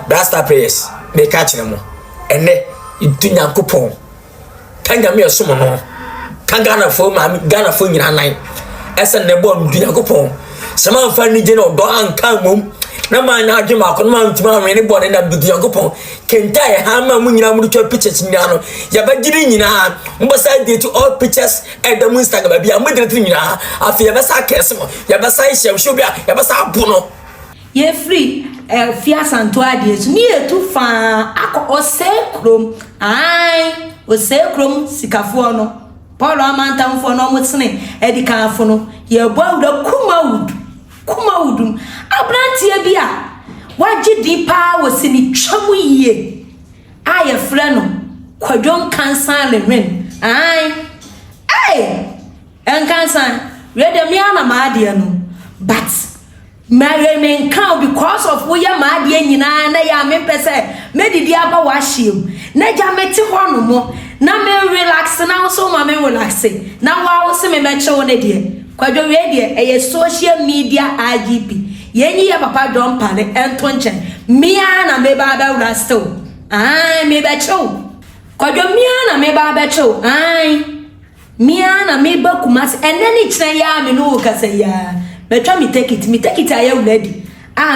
blaster prayers me catch them ene itu Nyankopon kanga me so no kanga fo nyina nan ese ne bo ndu Nyankopon sama fa ni je no do anka mom na ma na adwe ma kono ma ntima me ne bo ne na du Nyankopon kenta e ha ma mu nyina mu twa pictures nyina no ya ba giri nyina mbo sa dey to all pictures and the Instagram ba bia mo dey nyina afi ya ba sa kese mo ya ba sa hye bia ya ba sa bu no ye free fia santo ade ni etu fa akọ osekrom ai osekrom sikafo no Paul amantamfo no motene edikanfo no ye bawuda kumawudum abrantie bia waje di pa wosini twamu yie aye frɛ no kwadwo Nkansah Lilwin ai Nkansah ready me ana ma ade no but me count because of wo ya ma ade nyina na ya me pese me didi aba wa hiem na ja meti ho no mo na me relax na so ma me relax na wa wo se me meche wo ne de kwadwo we de eye social media IGP yenyi ya papa don pale ento nche mia na me ba ba wura still me be chew kwadwo mia na me ba be chew mia na me ba kumas eneni kire ya me no kasa ya betwa me take it aye ready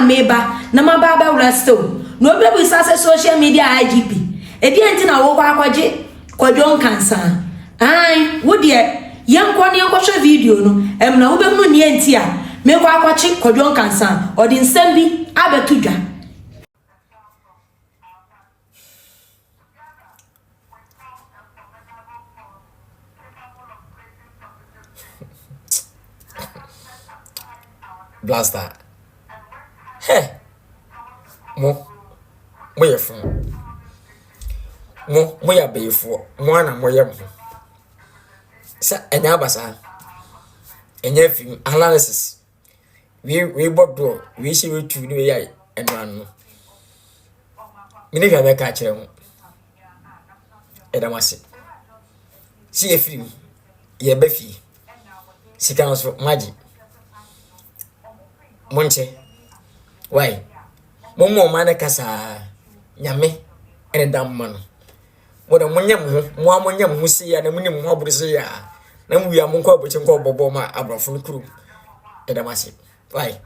me ba na ma ba ba wura still no be bu sase social media IGP edi enti na wo kwa akwaje kwadwo Nkansah wo de yankwa ne yankwa video no na wo be mu ne enti a me kwa akwache kwadwo Nkansah odi nsem bi abetudwa blaster mo ye fun mo ya befo mo na mo ye mo sa enya basa enya film analysis we bodo we see we tu ni we yai enwan no mini ga me ka kire mo edamase si e film ye ba fi sika so maji monche why momo mana kasa nyame ene damman wodo monyam ho si ya na munim ho burisi ya na mu ya monko abochi nko bobo ma abrofo kuru edamase why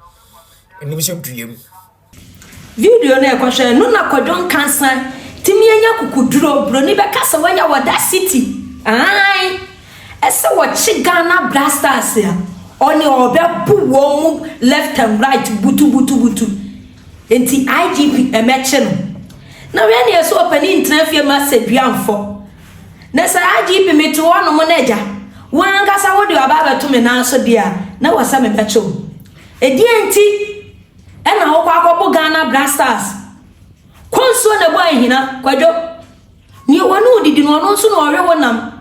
eni biso duem video na ekwahwe no na kwadwo Nkansah timi anya kukuduro bro ni be kasa wanya wada city ese wo chi Ghana blasters ya oni obebu wo mu left and right butu enti IGP emeche no na we na yeso opani ntrafie ma seduanfo na sa IGP meto wono mo naja wangasa wo de ababa to me na so dia na wasa me beche o edi enti ena wo kwa akobo Ghana blasters konso na bo ahina kwadwo ni wonu didi no no so no owe wonam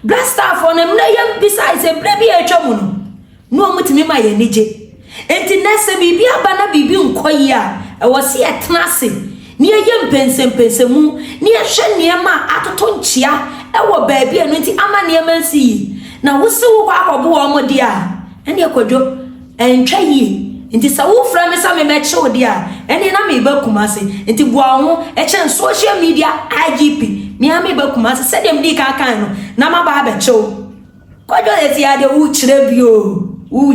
blaster for them na yam besides a baby atwamu no mutimi ma ye nije enti nese bibi aba na bibi nkoyi a wose etnase ni yam pensem ni ehwe niema atoto nchia ewo baabi eno enti ama niema nsi na wose wo kwa akobo wo mo dia ene ekwadwo entwa yi enti sa wo fra me sa me meche wo dia ene na me ba kumase enti bua ho eche social media IGP mi ame ba kumase se dem di ka kan no na ma ba be chew kwadwo eti ade wo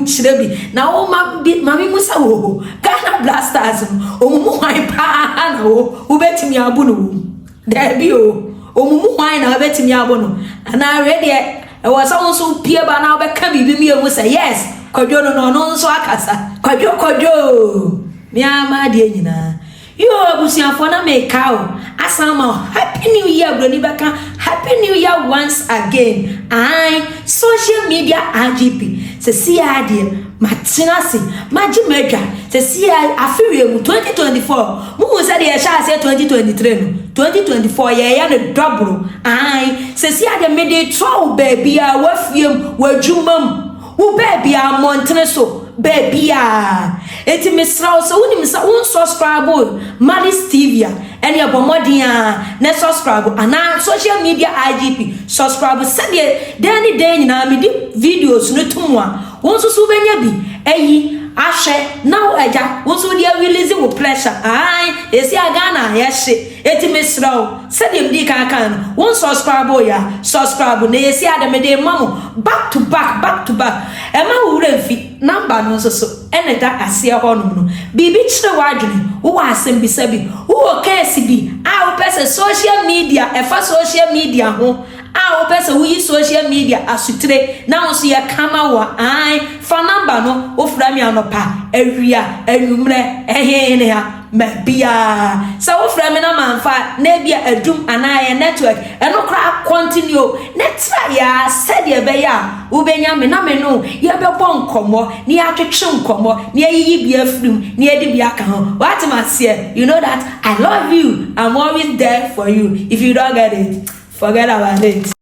chirebi na wo mami musa wo Ghana blasters omumu hwan pa na wo betimi abu no debi omumu hwan na betimi abu no na ready e was so pie ba na wo be ka bibi mi emu say yes kwadwo no nso akasa kwadwo mi ama de nyina yo abusiafo na make out asama happy new year bro ni baka happy new year once again social media IGP se si ade matinasi maji medwa se si afiwe mu 2024 mu se de ya sha se 2023 no 2024 ya no double se si ade me de tro baby a wafiem wadwumam wo baby a montene so baby eti misra so woni misa won subscribe Malis TV and your bomodia na subscribe ana social media IGP subscribe sade day nyina me di videos no tumwa won so benya bi eyi ahwe now eja wo so dia release wo pressure ai esi aga na ye hye eti mesraw said dem di kan kan won subscribe ya subscribe na esi adem de mamo back to back e ma wo remfi number no so eneda ase ho no bibi kire wadwene wo asem bi sabi wo case bi a wo pese social media e fa social media ho a wo pese wo yi social media asutre na wo so ye kama wa ai fa number no wo fra mi anopa awia anwumre ehene ha mabia so wo fra me na manfa na bia adum anaye network eno kra continue netra ya said ye be ya wo benya me na me no ye be bon komo ni atwetwe nkomo ni ayiyi bia frum ni edi bia ka ho what am I say you know that I love you I'm always there for you if you don't get it forget about it.